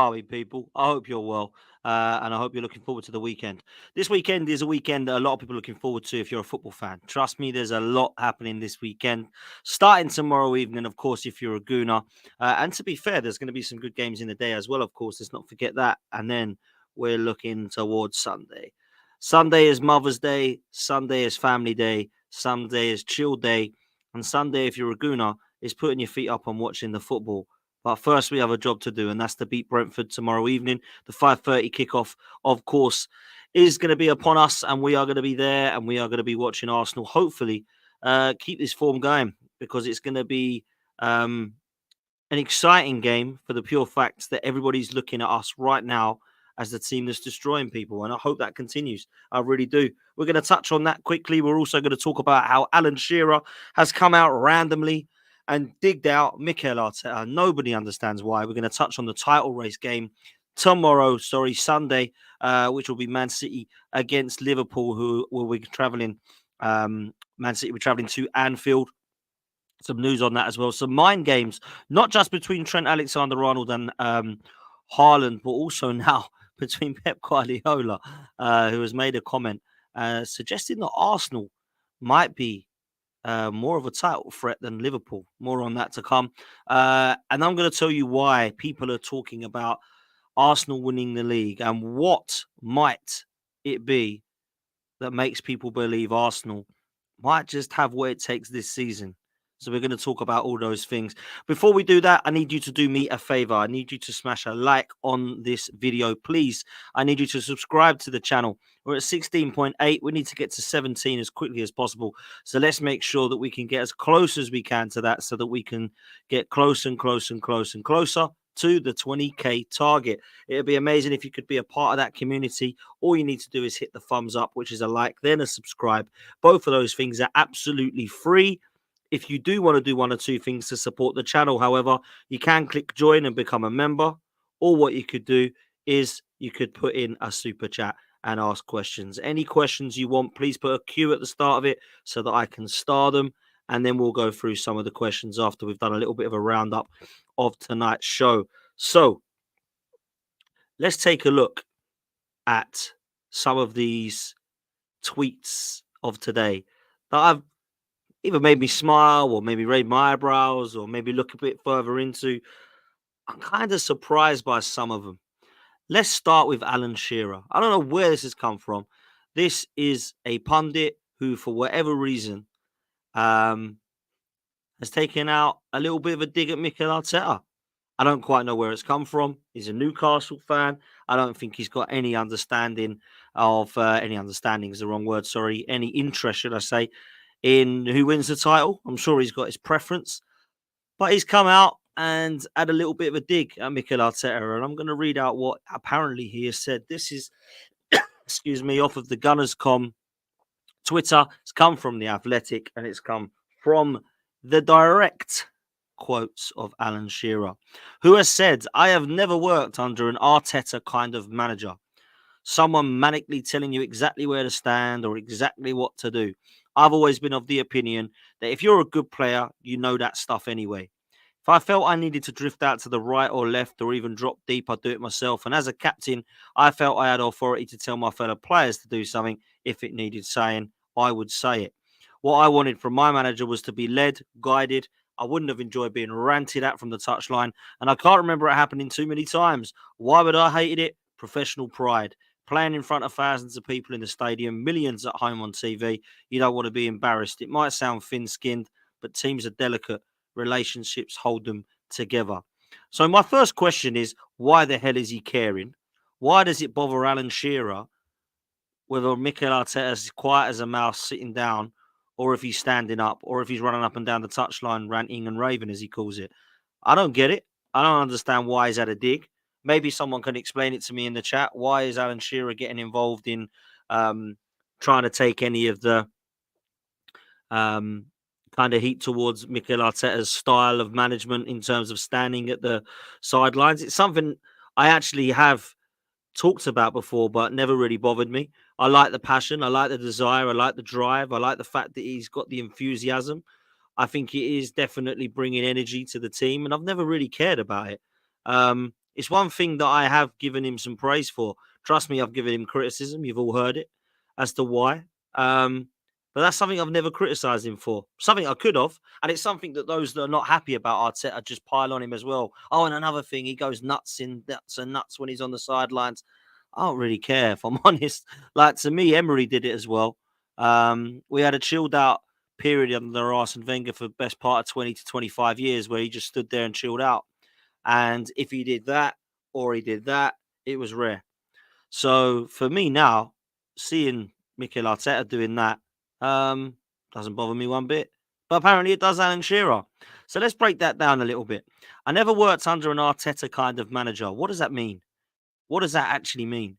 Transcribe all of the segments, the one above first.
are we, people? I hope you're well, and I hope you're looking forward to the weekend. This weekend is a weekend that a lot of people are looking forward to if you're a football fan. Trust me, there's a lot happening this weekend, starting tomorrow evening, of course, if you're a Gooner. And to be fair, there's going to be some good games in the day as well, of course. Let's not forget that. And then we're looking towards Sunday. Sunday is Mother's Day, Sunday is Family Day, Sunday is Chill Day, and Sunday, if you're a Gooner, is putting your feet up and watching the football. But first, we have a job to do, and that's to beat Brentford tomorrow evening. The 5:30 kickoff, of course, is going to be upon us, and we are going to be there, and we are going to be watching Arsenal. Hopefully, keep this form going because it's going to be an exciting game for the pure fact that everybody's looking at us right now as the team that's destroying people, and I hope that continues. I really do. We're going to touch on that quickly. We're also going to talk about how Alan Shearer has come out randomly and digged out Mikel Arteta. Nobody understands why. We're going to touch on the title race game Sunday, which will be Man City against Liverpool, who will be travelling. Man City will be travelling to Anfield. Some news on that as well. Some mind games, not just between Trent Alexander-Arnold and Haaland, but also now between Pep Guardiola, who has made a comment suggesting that Arsenal might be more of a title threat than Liverpool. More on that to come. And I'm going to tell you why people are talking about Arsenal winning the league and what might it be that makes people believe Arsenal might just have what it takes this season. So we're going to talk about all those things. Before we do that, I need you to do me a favor. I need you to smash a like on this video, please. I need you to subscribe to the channel. We're at 16.8. We need to get to 17 as quickly as possible. So let's make sure that we can get as close as we can to that so that we can get closer and closer and closer and closer to the 20k target. It'd be amazing if you could be a part of that community. All you need to do is hit the thumbs up, which is a like, then a subscribe. Both of those things are absolutely free. If you do want to do one or two things to support the channel, however, you can click join and become a member. Or what you could do is you could put in a super chat and ask questions. Any questions you want, please put a Q at the start of it so that I can star them. And then we'll go through some of the questions after we've done a little bit of a roundup of tonight's show. So let's take a look at some of these tweets of today that I've either made me smile or maybe raise my eyebrows or maybe look a bit further into. I'm kind of surprised by some of them. Let's start with Alan Shearer. I don't know where this has come from. This is a pundit who, for whatever reason, has taken out a little bit of a dig at Mikel Arteta. I don't quite know where it's come from. He's a Newcastle fan. I don't think he's got any understanding of, any understanding is the wrong word, sorry, any interest, should I say, in who wins the title. I'm sure he's got his preference, but he's come out and had a little bit of a dig at Mikel Arteta, and I'm going to read out what apparently he has said. This is, excuse me, off of the Gunners.com Twitter. It's come from The Athletic, and it's come from the direct quotes of Alan Shearer, who has said, "I have never worked under an Arteta kind of manager. Someone manically telling you exactly where to stand or exactly what to do. I've always been of the opinion that if you're a good player, you know that stuff anyway. If I felt I needed to drift out to the right or left or even drop deep, I'd do it myself. And as a captain, I felt I had authority to tell my fellow players to do something. If it needed saying, I would say it. What I wanted from my manager was to be led, guided. I wouldn't have enjoyed being ranted at from the touchline. And I can't remember it happening too many times. Why would I hated it? Professional pride. Playing in front of thousands of people in the stadium, millions at home on TV. You don't want to be embarrassed. It might sound thin-skinned, but teams are delicate. Relationships hold them together." So my first question is, why the hell is he caring? Why does it bother Alan Shearer whether Mikel Arteta is quiet as a mouse sitting down, or if he's standing up, or if he's running up and down the touchline ranting and raving, as he calls it? I don't get it. I don't understand why he's had a dig. Maybe someone can explain it to me in the chat. Why is Alan Shearer getting involved in trying to take any of the kind of heat towards Mikel Arteta's style of management in terms of standing at the sidelines? It's something I actually have talked about before, but never really bothered me. I like the passion. I like the desire. I like the drive. I like the fact that he's got the enthusiasm. I think it is definitely bringing energy to the team, and I've never really cared about it. It's one thing that I have given him some praise for. Trust me, I've given him criticism. You've all heard it as to why. But that's something I've never criticised him for. Something I could have, and it's something that those that are not happy about Arteta just pile on him as well. Oh, and another thing, he goes nuts and nuts when he's on the sidelines. I don't really care, if I'm honest. Like, to me, Emery did it as well. We had a chilled out period under Arsene Wenger for the best part of 20 to 25 years where he just stood there and chilled out. And if he did that or he did that, it was rare. So for me now, seeing Mikel Arteta doing that doesn't bother me one bit. But apparently it does Alan Shearer. So let's break that down a little bit. I never worked under an Arteta kind of manager. What does that mean? What does that actually mean?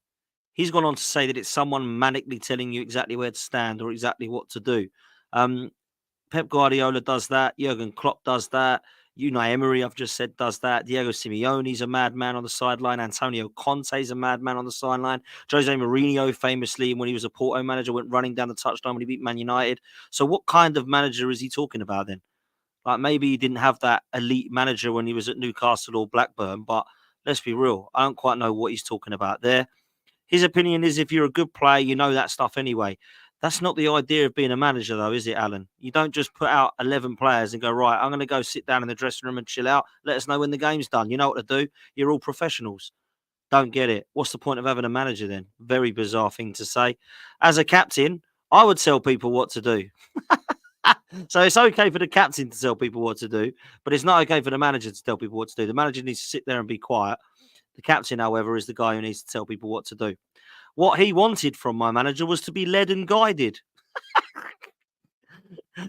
He's gone on to say that it's someone manically telling you exactly where to stand or exactly what to do. Pep Guardiola does that. Jurgen Klopp does that. Unai Emery, I've just said, does that. Diego Simeone's a madman on the sideline. Antonio Conte's a madman on the sideline. Jose Mourinho, famously, when he was a Porto manager, went running down the touchline when he beat Man United. So what kind of manager is he talking about then? Like, maybe he didn't have that elite manager when he was at Newcastle or Blackburn, but let's be real. I don't quite know what he's talking about there. His opinion is if you're a good player, you know that stuff anyway. That's not the idea of being a manager, though, is it, Alan? You don't just put out 11 players and go, right, I'm going to go sit down in the dressing room and chill out. Let us know when the game's done. You know what to do. You're all professionals. Don't get it. What's the point of having a manager then? Very bizarre thing to say. As a captain, I would tell people what to do. So it's okay for the captain to tell people what to do, but it's not okay for the manager to tell people what to do. The manager needs to sit there and be quiet. The captain, however, is the guy who needs to tell people what to do. What he wanted from my manager was to be led and guided.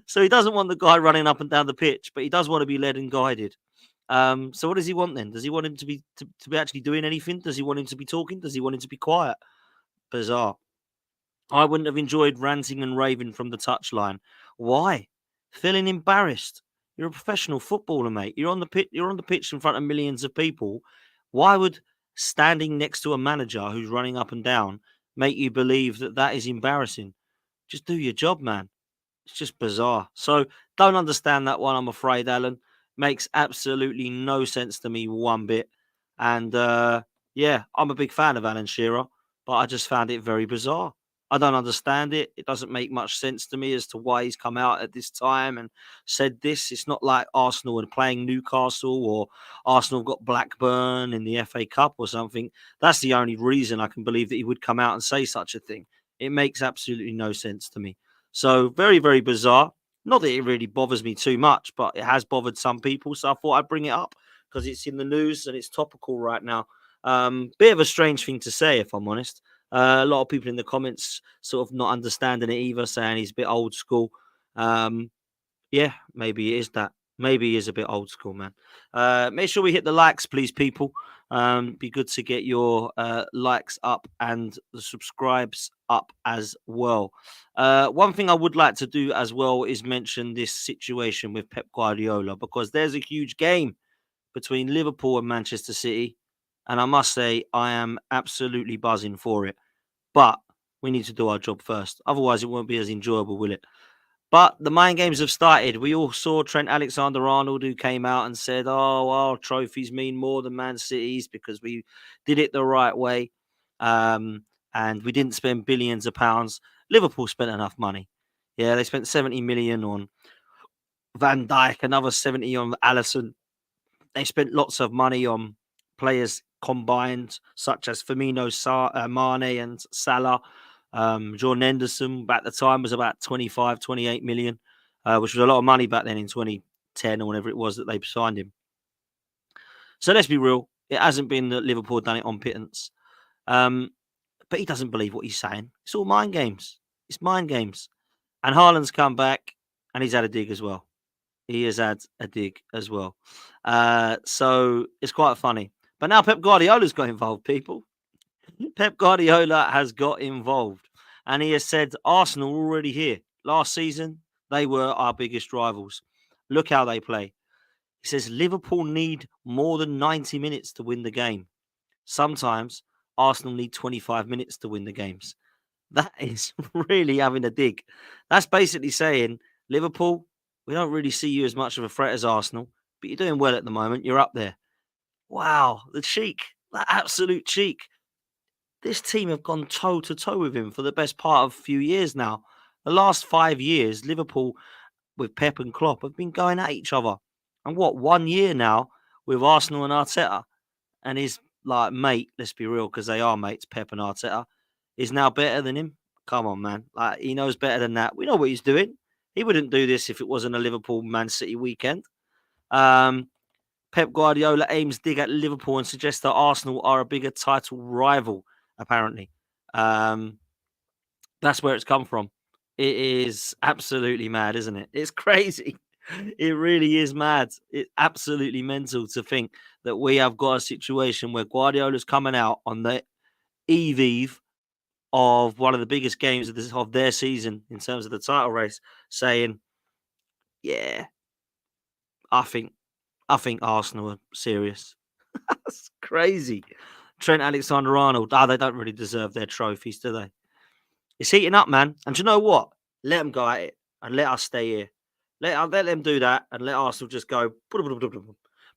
So he doesn't want the guy running up and down the pitch, but he does want to be led and guided. So what does he want then? Does he want him to be actually doing anything? Does he want him to be talking? Does he want him to be quiet? Bizarre. I wouldn't have enjoyed ranting and raving from the touchline. Why? Feeling embarrassed. You're a professional footballer, mate. You're on the pitch. You're on the pitch in front of millions of people. Why would standing next to a manager who's running up and down make you believe that that is embarrassing? Just do your job, man. It's just bizarre. So don't understand that one, I'm afraid, Alan. Makes absolutely no sense to me one bit. And yeah, I'm a big fan of Alan Shearer, but I just found it very bizarre. I don't understand it. It doesn't make much sense to me as to why he's come out at this time and said this. It's not like Arsenal are playing Newcastle or Arsenal got Blackburn in the FA Cup or something. That's the only reason I can believe that he would come out and say such a thing. It makes absolutely no sense to me. So very, very bizarre. Not that it really bothers me too much, but it has bothered some people. So I thought I'd bring it up because it's in the news and it's topical right now. Bit of a strange thing to say, if I'm honest. A lot of people in the comments sort of not understanding it either, saying he's a bit old school. Yeah, maybe it is that. Maybe he is a bit old school, man. Make sure we hit the likes, please, people. Be good to get your likes up and the subscribes up as well. One thing I would like to do as well is mention this situation with Pep Guardiola, because there's a huge game between Liverpool and Manchester City. And I must say, I am absolutely buzzing for it. But we need to do our job first. Otherwise, it won't be as enjoyable, will it? But the mind games have started. We all saw Trent Alexander-Arnold, who came out and said, oh, our trophies mean more than Man City's because we did it the right way. And we didn't spend billions of pounds. Liverpool spent enough money. Yeah, they spent 70 million on Van Dijk, another 70 on Alisson. They spent lots of money on players combined, such as Firmino, Mane and Salah. Jordan Henderson at the time was about 25, 28 million, which was a lot of money back then in 2010 or whatever it was that they signed him. So let's be real. It hasn't been that Liverpool done it on pittance. But he doesn't believe what he's saying. It's all mind games. It's mind games. And Haaland's come back and he's had a dig as well. He has had a dig as well. So it's quite funny. But now Pep Guardiola's got involved, people. Pep Guardiola has got involved. And he has said, Arsenal are already here. Last season, they were our biggest rivals. Look how they play. He says, Liverpool need more than 90 minutes to win the game. Sometimes Arsenal need 25 minutes to win the games. That is really having a dig. That's basically saying, Liverpool, we don't really see you as much of a threat as Arsenal, but you're doing well at the moment. You're up there. Wow, the cheek, the absolute cheek. This team have gone toe to toe with him for the best part of a few years now. The last 5 years, Liverpool with Pep and Klopp have been going at each other. And what, 1 year now with Arsenal and Arteta? And his like mate, let's be real, because they are mates, Pep and Arteta, is now better than him. Come on, man. Like he knows better than that. We know what he's doing. He wouldn't do this if it wasn't a Liverpool Man City weekend. Um, Pep Guardiola aims dig at Liverpool and suggests that Arsenal are a bigger title rival, apparently. Um, that's where it's come from. It is absolutely mad, isn't it? It's crazy. It really is mad. It's absolutely mental to think that we have got a situation where Guardiola's coming out on the eve of one of the biggest games of their season in terms of the title race, saying, "Yeah, I think Arsenal are serious." That's crazy. Trent Alexander-Arnold. They don't really deserve their trophies, do they? It's heating up, man. And do you know what? Let them go at it and let us stay here. Let them do that and let Arsenal just go.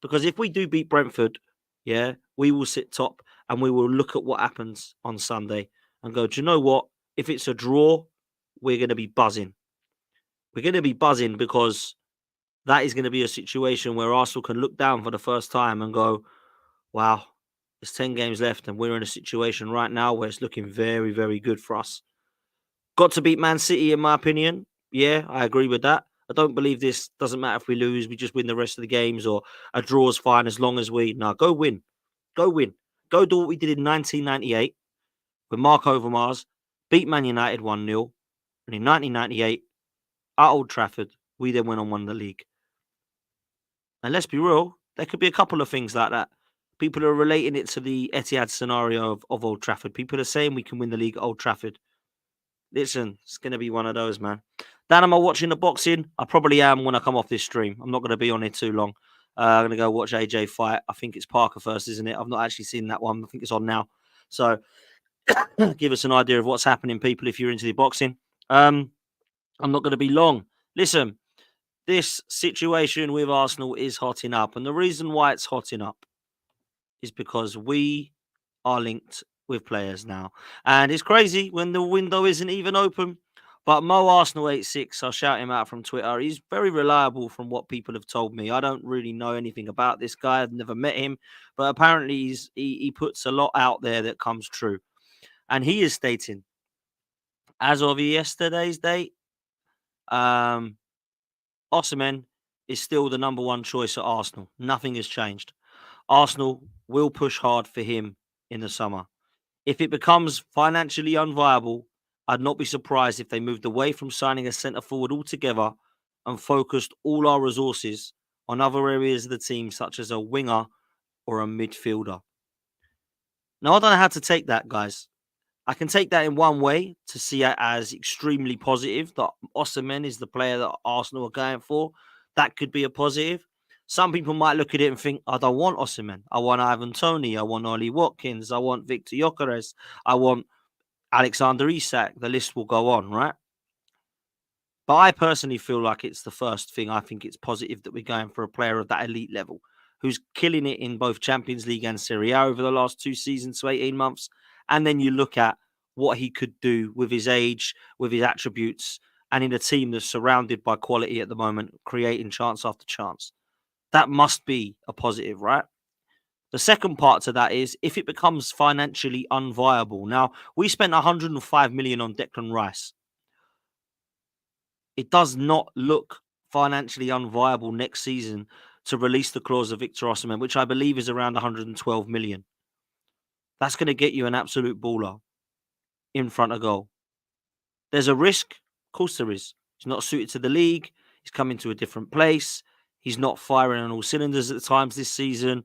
Because if we do beat Brentford, yeah, we will sit top and we will look at what happens on Sunday and go, do you know what? If it's a draw, we're going to be buzzing. We're going to be buzzing because that is going to be a situation where Arsenal can look down for the first time and go, wow, there's 10 games left and we're in a situation right now where it's looking very, very good for us. Got to beat Man City, in my opinion. Yeah, I agree with that. I don't believe this doesn't matter if we lose, we just win the rest of the games or a draw is fine as long as we. No, go win. Go win. Go do what we did in 1998 with Mark Overmars, beat Man United 1-0. And in 1998, at Old Trafford, we then went on won the league. And let's be real, there could be a couple of things like that. People are relating it to the Etihad scenario of Old Trafford. People are saying we can win the league at Old Trafford. Listen, it's going to be one of those, man. Dan, am I watching the boxing? I probably am when I come off this stream. I'm not going to be on it too long. I'm going to go watch AJ fight. I think it's Parker first, isn't it? I've not actually seen that one. I think it's on now. So give us an idea of what's happening, people, if you're into the boxing. I'm not going to be long. Listen, this situation with Arsenal is hotting up. And the reason why it's hotting up is because we are linked with players now. And it's crazy when the window isn't even open. But Mo Arsenal 86, I'll shout him out from Twitter. He's very reliable from what people have told me. I don't really know anything about this guy. I've never met him. But apparently he puts a lot out there that comes true. And he is stating, as of yesterday's date, Osimhen is still the number one choice at Arsenal. Nothing has changed. Arsenal will push hard for him in the summer. If it becomes financially unviable, I'd not be surprised if they moved away from signing a centre forward altogether and focused all our resources on other areas of the team, such as a winger or a midfielder. Now, I don't know how to take that, guys. I can take that in one way to see it as extremely positive that Osimhen is the player that Arsenal are going for. That could be a positive. Some people might look at it and think, I don't want Osimhen. I want Ivan Toney. I want Ollie Watkins. I want Victor Gyökeres. I want Alexander Isak. The list will go on, right? But I personally feel like it's the first thing. I think it's positive that we're going for a player of that elite level who's killing it in both Champions League and Serie A over the last 2 seasons to 18 months. And then you look at what he could do with his age, with his attributes, and in a team that's surrounded by quality at the moment, creating chance after chance. That must be a positive, right? The second part to that is if it becomes financially unviable. Now, we spent 105 million on Declan Rice. It does not look financially unviable next season to release the clause of Victor Osimhen, which I believe is around 112 million. That's going to get you an absolute baller in front of goal. There's a risk. Of course there is. He's not suited to the league. He's coming to a different place. He's not firing on all cylinders at times this season.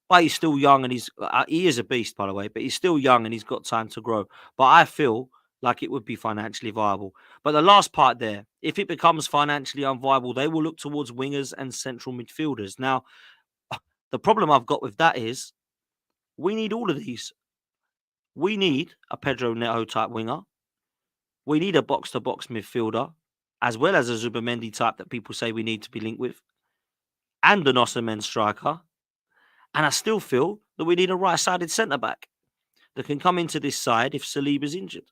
But he's still young and he is a beast, by the way, but he's still young and he's got time to grow. But I feel like it would be financially viable. But the last part there, if it becomes financially unviable, they will look towards wingers and central midfielders. Now, the problem I've got with that is we need all of these. We need a Pedro Neto type winger. We need a box-to-box midfielder, as well as a Zubimendi type that people say we need to be linked with, and an Osimhen striker. And I still feel that we need a right-sided centre-back that can come into this side if Saliba's injured.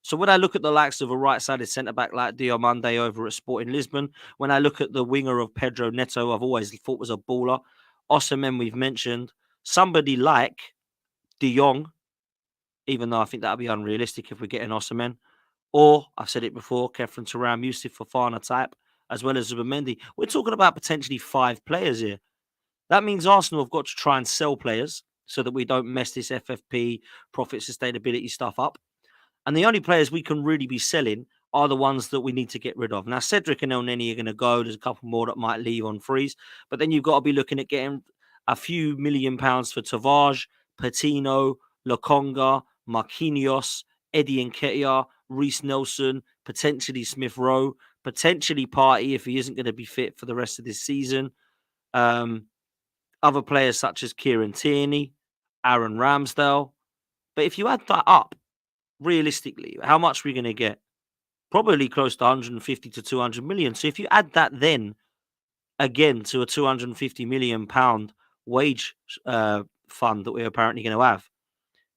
So when I look at the likes of a right-sided centre-back like Diomande over at Sporting Lisbon, when I look at the winger of Pedro Neto, I've always thought was a baller. Osimhen, we've mentioned. Somebody like De Jong, even though I think that would be unrealistic if we're getting Osimhen. Or, I've said it before, Kefren Turam, Yusuf Fofana type, as well as Zubimendi. We're talking about potentially 5 players here. That means Arsenal have got to try and sell players so that we don't mess this FFP profit sustainability stuff up. And the only players we can really be selling are the ones that we need to get rid of. Now, Cedric and El Neni are going to go. There's a couple more that might leave on freeze. But then you've got to be looking at getting a few £1 million for Tavares, Patino, Lokonga, Marquinhos, Eddie Nketiah, Reece Nelson, potentially Smith Rowe, potentially Partey if he isn't going to be fit for the rest of this season. Other players such as Kieran Tierney, Aaron Ramsdale. But if you add that up, realistically, how much are we going to get? Probably close to 150 to 200 million. So if you add that then again to a 250 million pound wage fund that we're apparently going to have,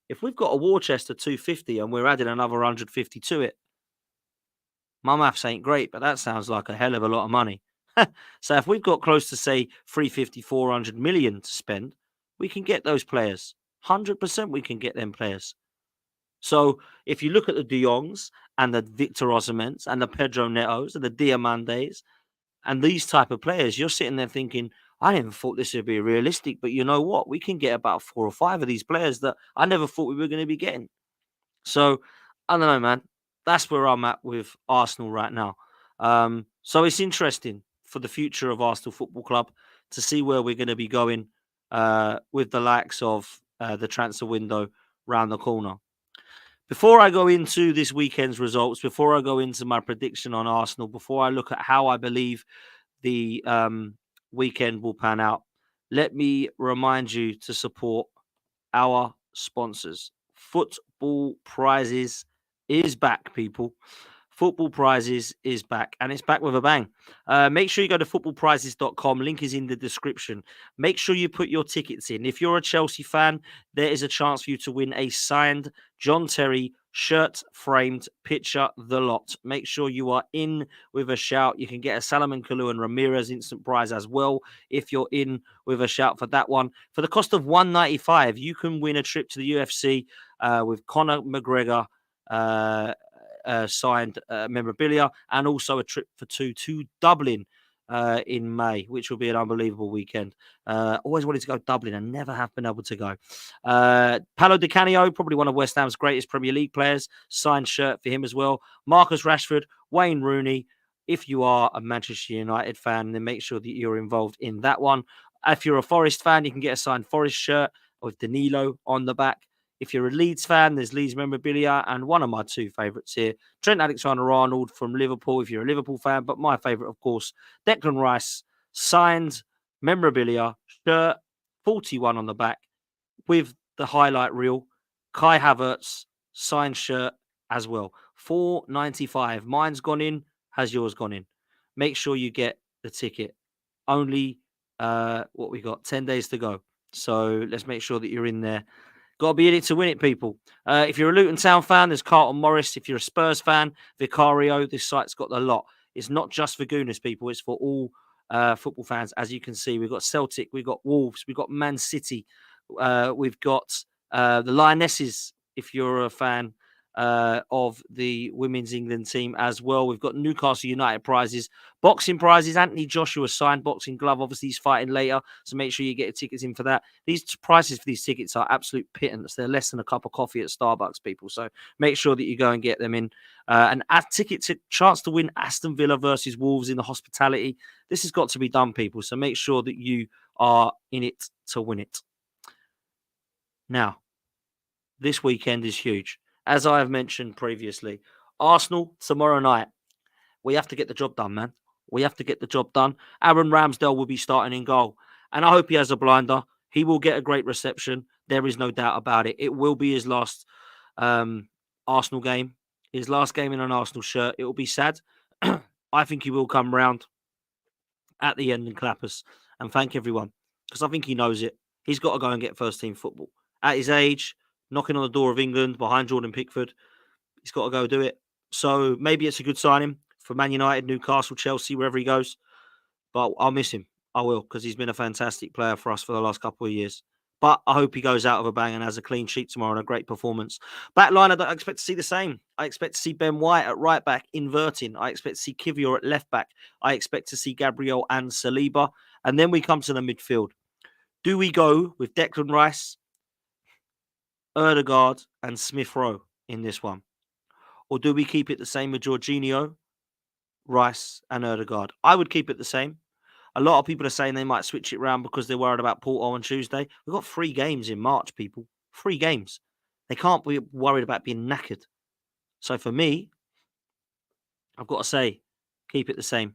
if we've got a war chest of 250 and we're adding another 150 to it, my maths ain't great, but that sounds like a hell of a lot of money. So if we've got close to, say, 350, 400 million to spend, we can get those players. 100% we can get them players. So if you look at the De Jongs and the Victor Osimhens and the Pedro Netos and the Diamandes and these type of players, you're sitting there thinking, I never thought this would be realistic, but you know what? We can get about 4 or 5 of these players that I never thought we were going to be getting. So I don't know, man. That's where I'm at with Arsenal right now. So it's interesting for the future of Arsenal Football Club to see where we're going to be going with the likes of the transfer window round the corner. Before I go into this weekend's results, before I go into my prediction on Arsenal, before I look at how I believe the weekend will pan out, let me remind you to support our sponsors. Football Prizes is back, people. Football Prizes is back, and it's back with a bang. Make sure you go to footballprizes.com. Link is in the description. Make sure you put your tickets in. If you're a Chelsea fan, there is a chance for you to win a signed John Terry shirt framed picture, the lot. Make sure you are in with a shout. You can get a Salomon Kalou and Ramirez instant prize as well if you're in with a shout for that one. For the cost of $195, you can win a trip to the UFC with Conor McGregor signed memorabilia, and also a trip for 2 to Dublin in May, which will be an unbelievable weekend. Always wanted to go to Dublin and never have been able to go. Paolo Di Canio, probably one of West Ham's greatest Premier League players, signed shirt for him as well. Marcus Rashford, Wayne Rooney. If you are a Manchester United fan, then make sure that you're involved in that one. If you're a Forest fan, you can get a signed Forest shirt with Danilo on the back. If you're a Leeds fan, there's Leeds memorabilia, and one of my 2 favourites here, Trent Alexander-Arnold from Liverpool, if you're a Liverpool fan. But my favourite, of course, Declan Rice, signed memorabilia, shirt, 41 on the back, with the highlight reel. Kai Havertz, signed shirt as well. $4.95. Mine's gone in. Has yours gone in? Make sure you get the ticket. Only, 10 days to go. So let's make sure that you're in there. Got to be in it to win it, people. If you're a Luton Town fan, there's Carlton Morris. If you're a Spurs fan, Vicario. This site's got the lot. It's not just for Gooners, people. It's for all football fans. As you can see, we've got Celtic, we've got Wolves, we've got Man City, we've got the Lionesses, if you're a fan of the Women's England team as well. We've got Newcastle United prizes, boxing prizes. Anthony Joshua signed boxing glove. Obviously, he's fighting later, so make sure you get your tickets in for that. These prices for these tickets are absolute pittance. They're less than a cup of coffee at Starbucks, people. So make sure that you go and get them in. And a ticket to chance to win Aston Villa versus Wolves in the hospitality. This has got to be done, people. So make sure that you are in it to win it. Now, this weekend is huge. As I have mentioned previously, Arsenal tomorrow night. We have to get the job done, man. We have to get the job done. Aaron Ramsdale will be starting in goal. And I hope he has a blinder. He will get a great reception. There is no doubt about it. It will be his last Arsenal game. His last game in an Arsenal shirt. It will be sad. I think he will come round at the end and clap us and thank everyone because I think he knows it. He's got to go and get first team football. At his age, knocking on the door of England behind Jordan Pickford, he's got to go do it. So maybe it's a good signing for Man United, Newcastle, Chelsea, wherever he goes. But I'll miss him. I will, because he's been a fantastic player for us for the last couple of years. But I hope he goes out of a bang and has a clean sheet tomorrow and a great performance. Back line, I don't expect to see the same. I expect to see Ben White at right back inverting. I expect to see Kivior at left back. I expect to see Gabriel and Saliba. And then we come to the midfield. Do we go with Declan Rice, Erdegaard, and Smith Rowe in this one? Or do we keep it the same with Jorginho, Rice, and Erdegaard? I would keep it the same. A lot of people are saying they might switch it around because they're worried about Porto on Tuesday. We've got 3 games in March, people. 3 games. They can't be worried about being knackered. So for me, I've got to say, keep it the same.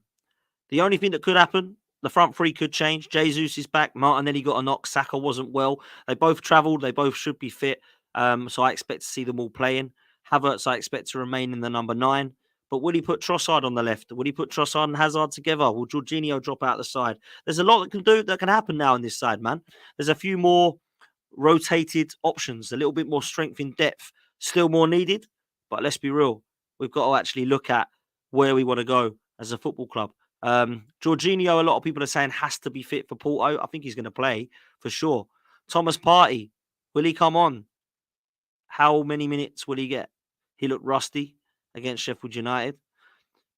The only thing that could happen, the front 3 could change. Jesus is back. Martinelli got a knock. Saka wasn't well. They both travelled. They both should be fit. So I expect to see them all playing. Havertz, I expect to remain in the number 9. But will he put Trossard on the left? Will he put Trossard and Hazard together? Will Jorginho drop out the side? There's a lot that can happen now in this side, man. There's a few more rotated options, a little bit more strength in depth, still more needed. But let's be real, we've got to actually look at where we want to go as a football club. Jorginho, a lot of people are saying has to be fit for Porto. I think he's going to play for sure. Thomas Partey, will he come on? How many minutes will he get? He looked rusty against Sheffield United.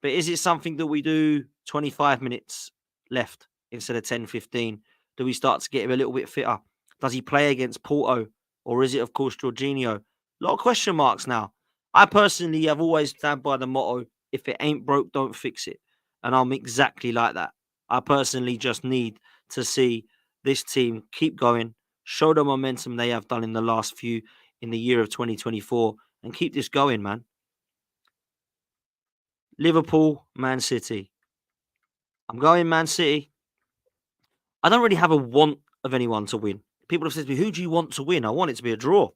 But is it something that we do 25 minutes left instead of 10, 15? Do we start to get him a little bit fitter? Does he play against Porto? Or is it, of course, Jorginho? A lot of question marks now. I personally have always stand by the motto, if it ain't broke, don't fix it. And I'm exactly like that. I personally just need to see this team keep going, show the momentum they have done in the last few in the year of 2024, and keep this going, man. Liverpool, Man City. I'm going Man City. I don't really have a want of anyone to win. People have said to me, who do you want to win? I want it to be a draw.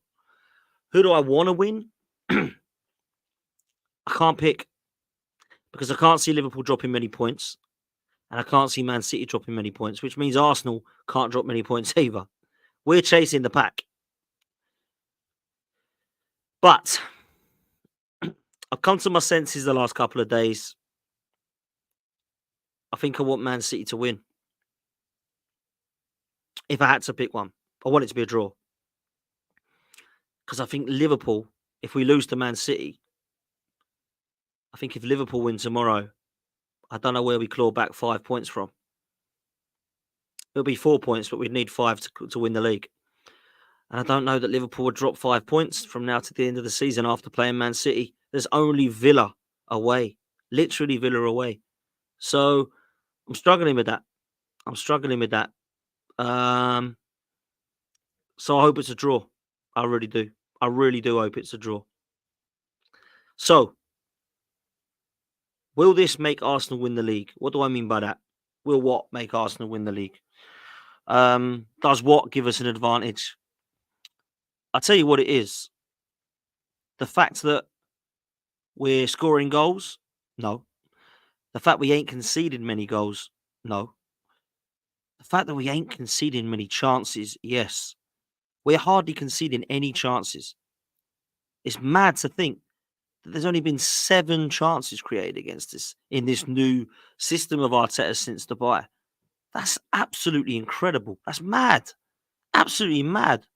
Who do I want to win? I can't pick because I can't see Liverpool dropping many points and I can't see Man City dropping many points, which means Arsenal can't drop many points either. We're chasing the pack. But I've come to my senses the last couple of days. I think I want Man City to win. If I had to pick one, I want it to be a draw. Because I think Liverpool, if we lose to Man City, I think if Liverpool win tomorrow, I don't know where we claw back 5 points from. It'll be 4 points, but we'd need 5 to win the league. And I don't know that Liverpool would drop 5 points from now to the end of the season after playing Man City. There's only Villa away. Literally Villa away. So I'm struggling with that. So I hope it's a draw. I really do. I really do hope it's a draw. So, will this make Arsenal win the league? What do I mean by that? Will what make Arsenal win the league? Does what give us an advantage? I'll tell you what it is. The fact that we're scoring goals? No. The fact we ain't conceding many goals? No. The fact that we ain't conceding many chances? Yes. We're hardly conceding any chances. It's mad to think that there's only been 7 chances created against us in this new system of Arteta since Dubai. That's absolutely incredible. That's mad. Absolutely mad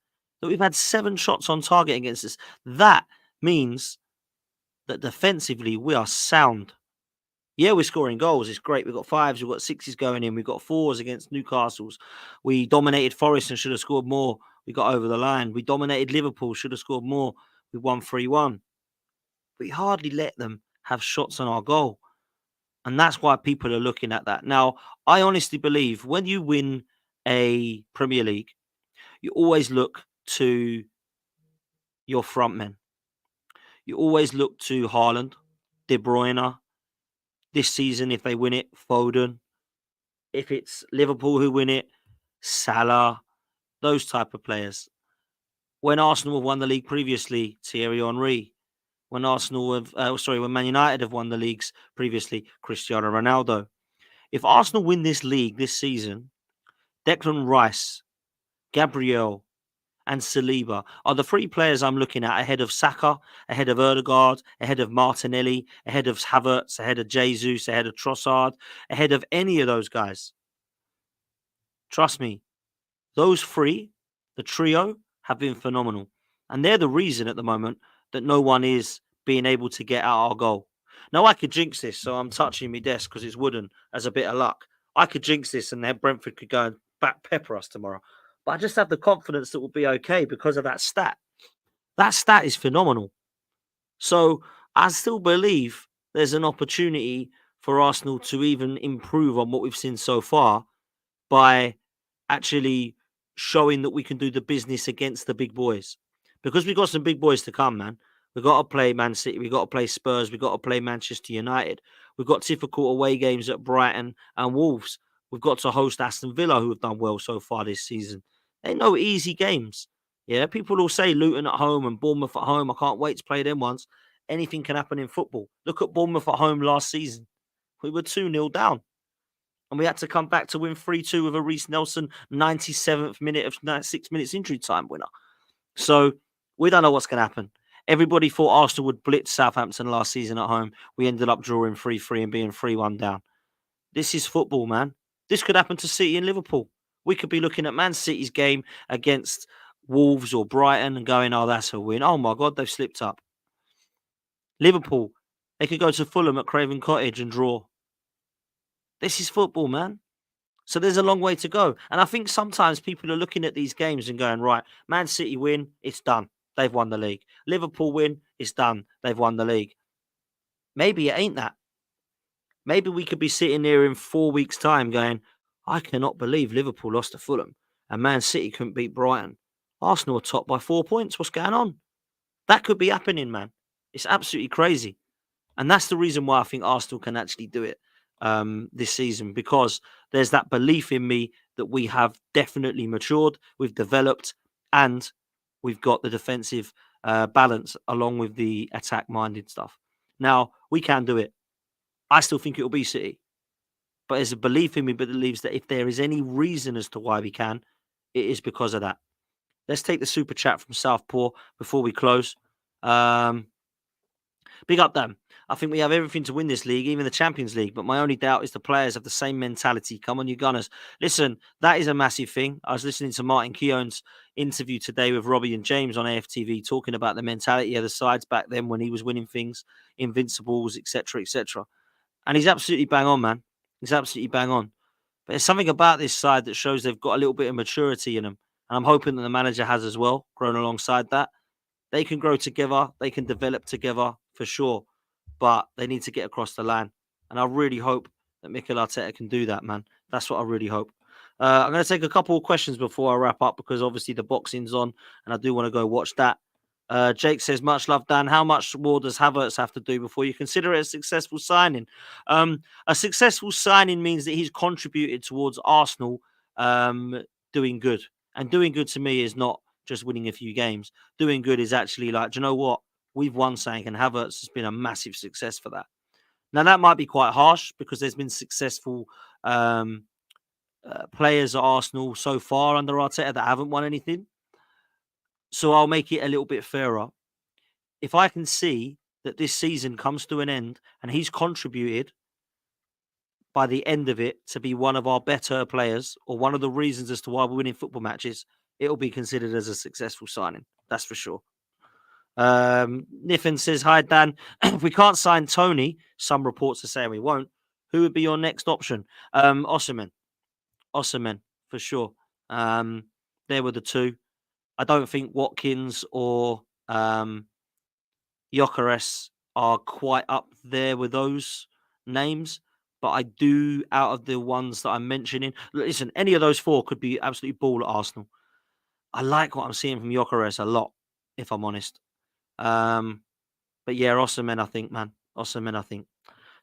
that we've had 7 shots on target against us. That means that defensively we are sound. Yeah, we're scoring goals. It's great. We've got 5s, we've got 6s going in. We've got 4s against Newcastle's. We dominated Forest and should have scored more. We got over the line. We dominated Liverpool, should have scored more. We won 3-1. We hardly let them have shots on our goal. And that's why people are looking at that. Now, I honestly believe when you win a Premier League, you always look to your front men. You always look to Haaland, De Bruyne. This season, if they win it, Foden. If it's Liverpool who win it, Salah. Those type of players. When Arsenal have won the league previously, Thierry Henry. When Man United have won the leagues previously, Cristiano Ronaldo. If Arsenal win this league this season, Declan Rice, Gabriel, and Saliba are the three players I'm looking at ahead of Saka, ahead of Odegaard, ahead of Martinelli, ahead of Havertz, ahead of Jesus, ahead of Trossard, ahead of any of those guys. Trust me, those three, the trio, have been phenomenal. And they're the reason at the moment that no one is being able to get out our goal. Now, I could jinx this, so I'm touching my desk because it's wooden as a bit of luck. I could jinx this and then Brentford could go and back pepper us tomorrow. But I just have the confidence that we'll be okay because of that stat. That stat is phenomenal. So I still believe there's an opportunity for Arsenal to even improve on what we've seen so far by actually showing that we can do the business against the big boys. Because we've got some big boys to come, man. We've got to play Man City, we've got to play Spurs, we've got to play Manchester United. We've got difficult away games at Brighton and Wolves. We've got to host Aston Villa, who have done well so far this season. They're no easy games. Yeah, people will say Luton at home and Bournemouth at home. I can't wait to play them ones. Anything can happen in football. Look at Bournemouth at home last season. We were 2-0 down. And we had to come back to win 3-2 with a Reece Nelson 97th minute of 6 minutes injury time winner. So we don't know what's going to happen. Everybody thought Arsenal would blitz Southampton last season at home. We ended up drawing 3-3 and being 3-1 down. This is football, man. This could happen to City and Liverpool. We could be looking at Man City's game against Wolves or Brighton and going, oh, that's a win. Oh, my God, they've slipped up. Liverpool, they could go to Fulham at Craven Cottage and draw. This is football, man. So there's a long way to go. And I think sometimes people are looking at these games and going, right, Man City win, it's done. They've won the league. Liverpool win, it's done. They've won the league. Maybe it ain't that. Maybe we could be sitting here in 4 weeks' time going, I cannot believe Liverpool lost to Fulham and Man City couldn't beat Brighton. Arsenal are top by 4 points. What's going on? That could be happening, man. It's absolutely crazy. And that's the reason why I think Arsenal can actually do it this season, because there's that belief in me that we have definitely matured, we've developed, and we've got the defensive balance along with the attack-minded stuff. Now, we can do it. I still think it'll be City. But there's a belief in me that believes that if there is any reason as to why we can, it is because of that. Let's take the super chat from Southpaw before we close. Big up, Dan. I think we have everything to win this league, even the Champions League. But my only doubt is the players have the same mentality. Come on, you Gunners. Listen, that is a massive thing. I was listening to Martin Keown's interview today with Robbie and James on AFTV talking about the mentality of the sides back then when he was winning things, Invincibles, etc., etc. And he's absolutely bang on, man. He's absolutely bang on. But there's something about this side that shows they've got a little bit of maturity in them. And I'm hoping that the manager has as well, grown alongside that. They can grow together. They can develop together for sure. But they need to get across the line. And I really hope that Mikel Arteta can do that, man. That's what I really hope. I'm going to take a couple of questions before I wrap up because obviously the boxing's on and I do want to go watch that. Jake says, much love, Dan. How much more does Havertz have to do before you consider it a successful signing? A successful signing means that he's contributed towards Arsenal doing good. And doing good to me is not just winning a few games. Doing good is actually like, do you know what? We've won something, and Havertz has been a massive success for that. Now, that might be quite harsh because there's been successful players at Arsenal so far under Arteta that haven't won anything. So I'll make it a little bit fairer. If I can see that this season comes to an end and he's contributed by the end of it to be one of our better players or one of the reasons as to why we're winning football matches, it'll be considered as a successful signing. That's for sure. Niffin says, hi, Dan. If we can't sign Tony, some reports are saying we won't, who would be your next option? Osimhen, for sure. There were the two. I don't think Watkins or Gyökeres are quite up there with those names, but I do, out of the ones that I'm mentioning, listen, any of those four could be absolutely ball at Arsenal. I like what I'm seeing from Gyökeres a lot, if I'm honest. But yeah, Osimhen, I think, man. Osimhen, I think.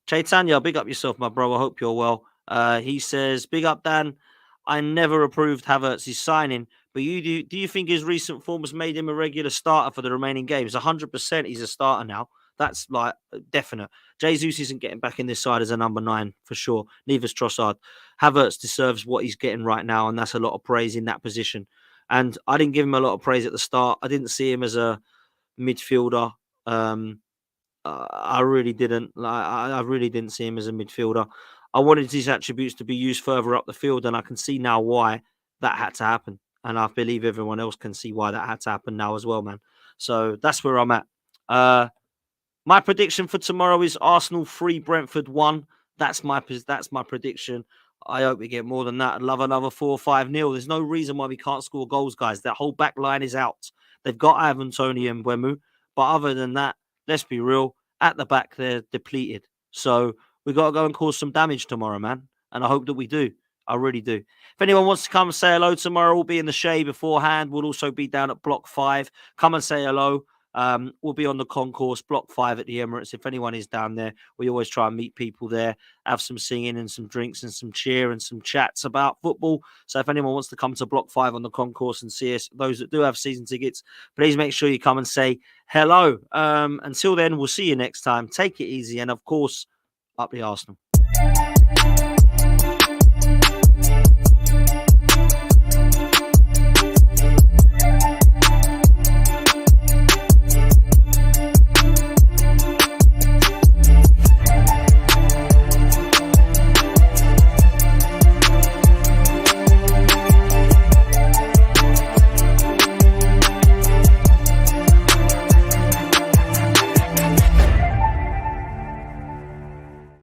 Chaitanya, big up yourself, my bro. I hope you're well. He says, big up, Dan. I never approved Havertz's signing, but do you think his recent form has made him a regular starter for the remaining games? 100% he's a starter now. That's like definite. Jesus isn't getting back in this side as a number 9 for sure. Neither's Trossard. Havertz deserves what he's getting right now, and that's a lot of praise in that position. And I didn't give him a lot of praise at the start. I didn't see him as a midfielder. I really didn't. I really didn't see him as a midfielder. I wanted his attributes to be used further up the field, and I can see now why that had to happen. And I believe everyone else can see why that had to happen now as well, man. So that's where I'm at. Uh, my prediction for tomorrow is Arsenal 3, Brentford 1. That's my prediction. I hope we get more than that. I'd love another 4-5-0. There's no reason why we can't score goals, guys. That whole back line is out. They've got Ivan, Tony, and Wemu. But other than that, let's be real. At the back, they're depleted. So we got to go and cause some damage tomorrow, man. And I hope that we do. I really do. If anyone wants to come and say hello tomorrow, we'll be in the shade beforehand. We'll also be down at Block 5. Come and say hello. We'll be on the concourse, Block 5 at the Emirates. If anyone is down there, we always try and meet people there, have some singing and some drinks and some cheer and some chats about football. So if anyone wants to come to Block 5 on the concourse and see us, those that do have season tickets, please make sure you come and say hello. Until then, we'll see you next time. Take it easy. And of course, up the Arsenal.